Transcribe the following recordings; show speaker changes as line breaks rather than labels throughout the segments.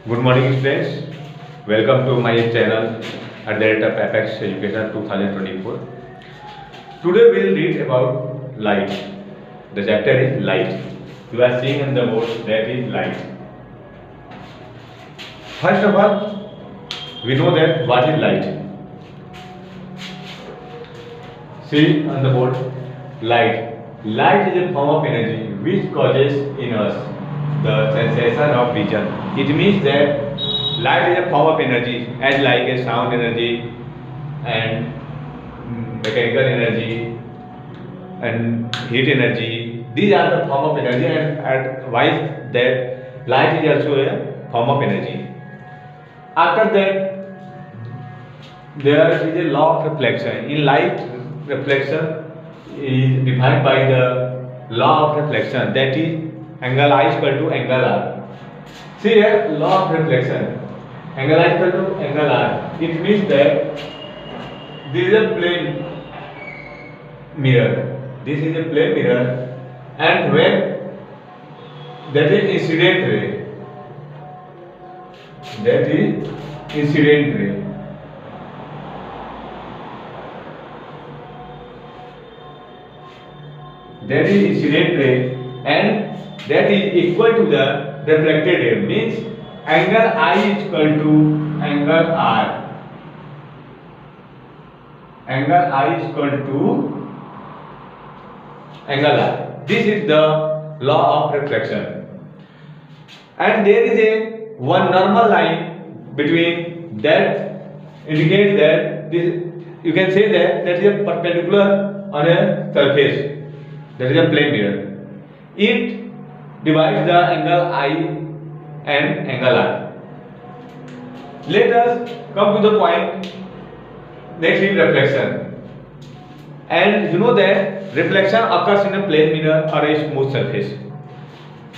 Good morning students. Welcome to my channel at the rate of Apex Education 2024. Today we will read about light. The chapter is light. You are seeing on the board that is light. First of all, we know that what is light. See on the board, light. Light is a form of energy which causes in us the sensation of vision. It means that light is a form of energy as like a sound energy and mechanical energy and heat energy. These are the form of energy, and while that light is also a form of energy. After that, there is a law of reflection. In light, reflection is defined by the law of reflection, that is angle I is equal to angle R. See here, law of reflection. Angle I is equal to angle R. It means that this is a plane mirror. This is a plane mirror, and when that is incident ray, that is incident ray. That is incident ray, and that is equal to the reflected ray. Means angle I is equal to angle R. Angle I is equal to angle R. This is the law of reflection. And there is a one normal line between that indicates that this, you can say that is a perpendicular on a surface. That is a plane mirror. It divides the angle I and angle R. Let us come to the point. Next is reflection. And you know that reflection occurs in a plane mirror or a smooth surface.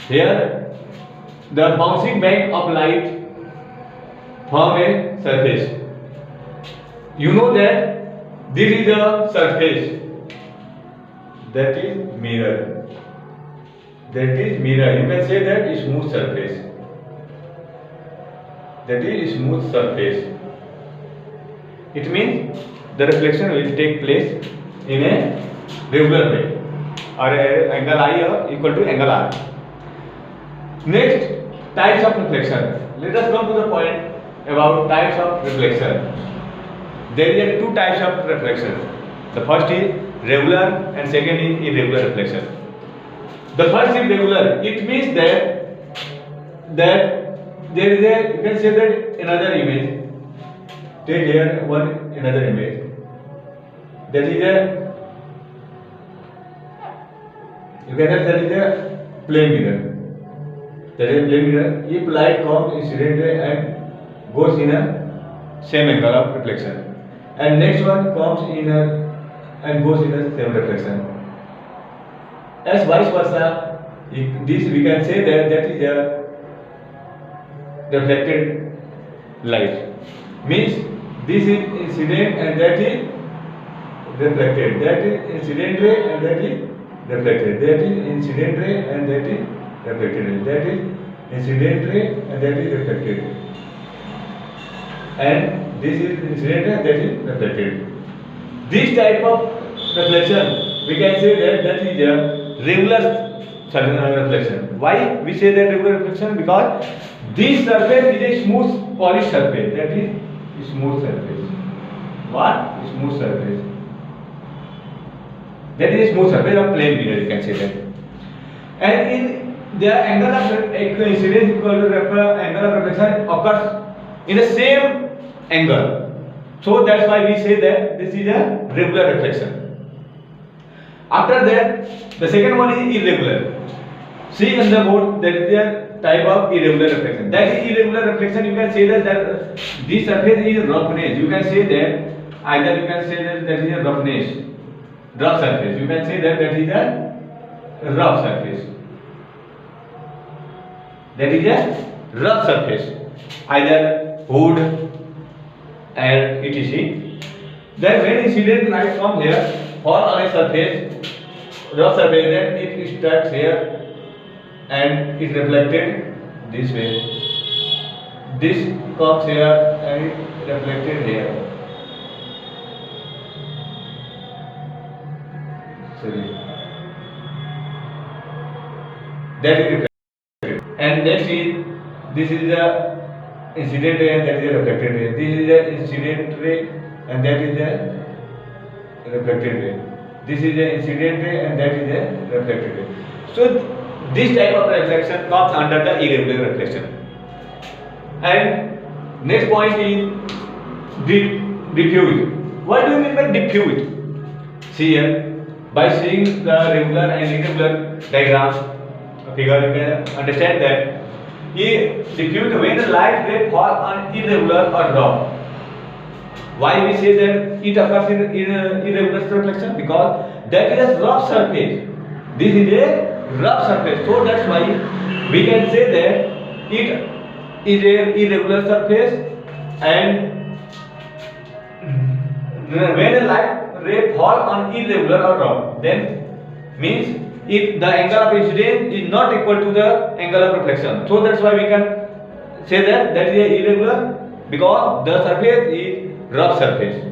Here, the bouncing back of light from a surface. You know that this is the surface. That is mirror. That is mirror. You can say that is smooth surface. That is smooth surface. It means the reflection will take place in a regular way, or angle I equal to angle R. Next, types of reflection. Let us come to the point about types of reflection. There are two types of reflection. The first is regular and second is irregular reflection. The first is regular. It means that there is a, you can say that another image. Take here one another image. That is a, you can say that is a plane mirror. That is a plane mirror. If light comes incident and goes in a same angle of reflection, and next one comes in a and goes in the same reflection. As vice versa, this we can say that is a reflected light. Means this is incident and that is reflected. That is incident ray and that is reflected. That is incident ray and that is reflected. That is incident ray and that is reflected. And this is incident ray and that is reflected. This type of reflection, we can say that is a regular reflection. Why we say that regular reflection? Because this surface is a smooth polished surface. That is smooth surface. What? Smooth surface. That is smooth surface of plane mirror, you can say that. And in the angle of incidence equal to angle of reflection occurs in the same angle. So that's why we say that this is a regular reflection. After that, the second one is irregular. See on the board, that is a type of irregular reflection. That is irregular reflection. You can say that this surface is roughness. You can say that either you can say that is a roughness, rough surface. You can say that is a rough surface. That is a rough surface, either wood and etc. Then when incident light from here fall on a surface, rough surface, then it strikes here and is reflected this way. this comes here and reflected here. Sorry. That is reflected. And next is, this is the incident ray and that is the reflected ray. This is the incident ray and that is the reflected ray. This is the incident ray and that is the reflected ray. So this type of reflection comes under the irregular reflection. And next point is diffuse. What do you mean by diffuse? See here, by seeing the regular and irregular diagram figure, you can understand that diffuse when the light ray fall on irregular or rough. Why we say that it occurs in irregular reflection? Because that is a rough surface. This is a rough surface. So that's why we can say that it is an irregular surface, and when a light ray fall on irregular or rough, then means if the angle of incidence is not equal to the angle of reflection. So that's why we can say that that is irregular, because the surface is rough surface.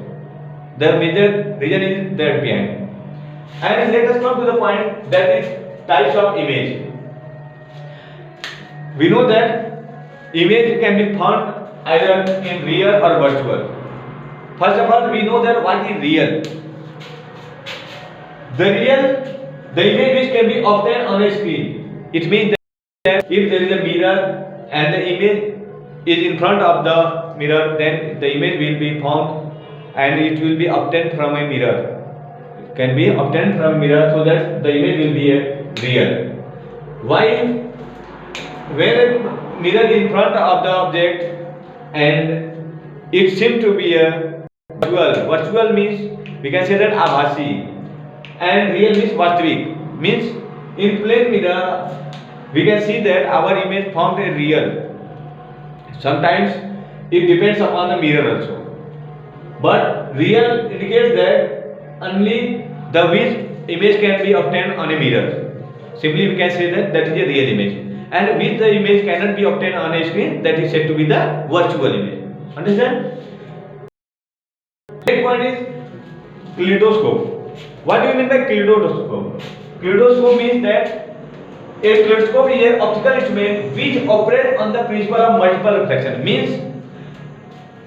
The major reason is that behind. And let us come to the point, that is types of image. We know that image can be found either in real or virtual. First of all, we know that what is real. The image which can be obtained on a screen. It means that if there is a mirror and the image is in front of the mirror, then the image will be found and it will be obtained from a mirror. It can be obtained from a mirror, so that the image will be a real. While when a mirror is in front of the object and it seems to be a virtual. Virtual means we can say that abhasi, and real means vastvik. Means in plain mirror we can see that our image formed a real. Sometimes it depends upon the mirror also, but real indicates that only the which image can be obtained on a mirror. Simply we can say that that is a real image, and which the image cannot be obtained on a screen, that is said to be the virtual image. Understand? Next point is kaleidoscope. What do you mean by kaleidoscope? Kaleidoscope means that a kaleidoscope is an optical instrument which operates on the principle of multiple reflection. Means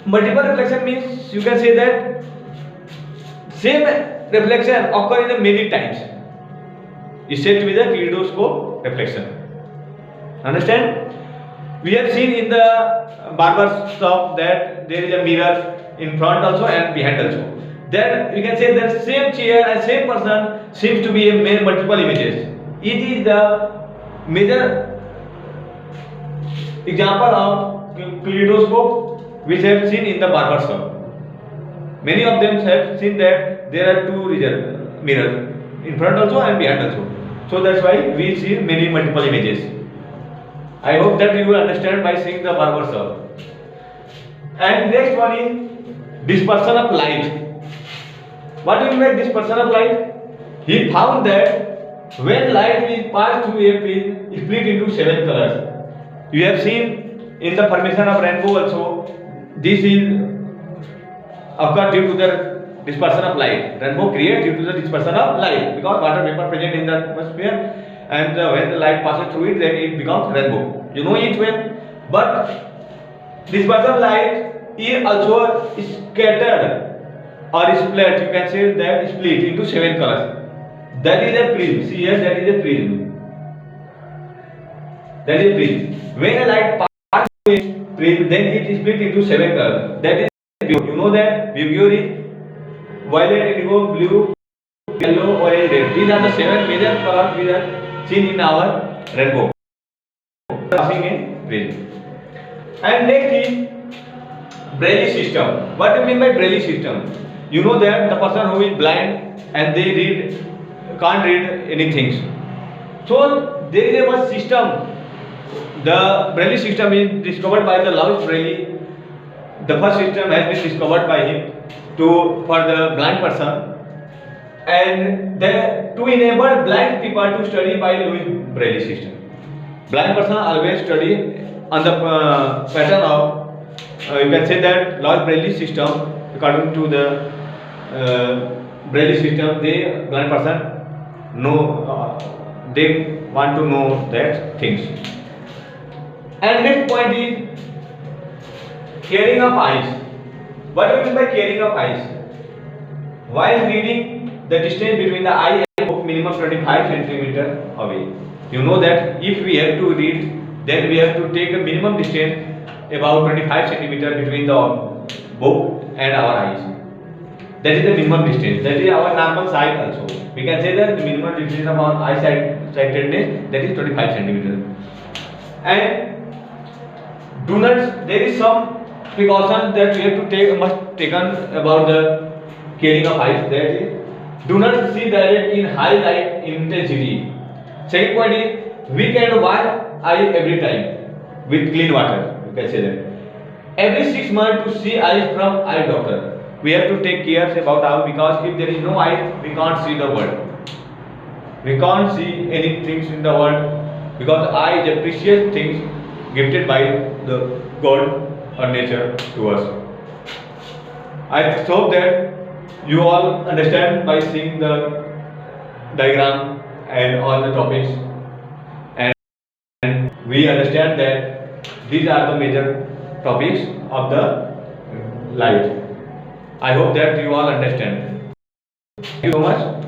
multiple reflection means you can say that same reflection occur in many times. Is said to be the kaleidoscope reflection. Understand? We have seen in the barber shop that there is a mirror in front also and behind also. Then we can say that same chair and same person seems to be a multiple images. It is the major example of kaleidoscope which have seen in the barber shop. Many of them have seen that there are two mirrors in front also and behind also. So that's why we see many multiple images. I hope that you will understand by seeing the barber shop. And next one is dispersion of light. What do you mean by dispersion of light? He found that when light is passed through a prism, it split into 7 colors. You have seen in the formation of rainbow also. This is occurred due to the dispersion of light. Rainbow created due to the dispersion of light, because water vapor present in the atmosphere, and when the light passes through it, then it becomes rainbow. You know it well. But dispersion of light is also scattered or split. You can say that split into 7 colors. That is a prism. See here, that is a prism. That is a prism. When a light passes through a prism, then it is split into 7 colors. That is Vibgyor. You know that Vibgyor is violet, indigo, blue, yellow, orange, red. These are the 7 major colors we have seen in our rainbow. Passing in prism. And next is Braille system. What do you mean by Braille system? You know that the person who is blind and they can't read anything. So there is a system. The Braille system is discovered by the Louis Braille. The first system has been discovered by him for the blind person, and to enable blind people to study by Louis Braille system. Blind person always study on the pattern of you can say that large Braille system. According to the Braille system, they blind person know they want to know that things. And next point is caring of eyes. What do you mean by caring of eyes? While reading, the distance between the eye and book minimum 25 centimeter away. You know that if we have to read, then we have to take a minimum distance about 25 centimeter between the book and our eyes. That is the minimum distance. That is our normal sight also. We can say that the minimum distance of our sightedness, that is 25 centimeter. And do not, there is some precaution that we have to take, must taken about the caring of eyes. That is, do not see direct in high light intensity. Second point is, we can wash eye every time with clean water. You can say that. Every 6 months to see eyes from eye doctor. We have to take care about our, because if there is no eye, we can't see the world. We can't see anything in the world, because eye is a precious thing gifted by the God or nature to us. I hope that you all understand by seeing the diagram and all the topics, and we understand that these are the major topics of the light. I hope that you all understand. Thank you so much.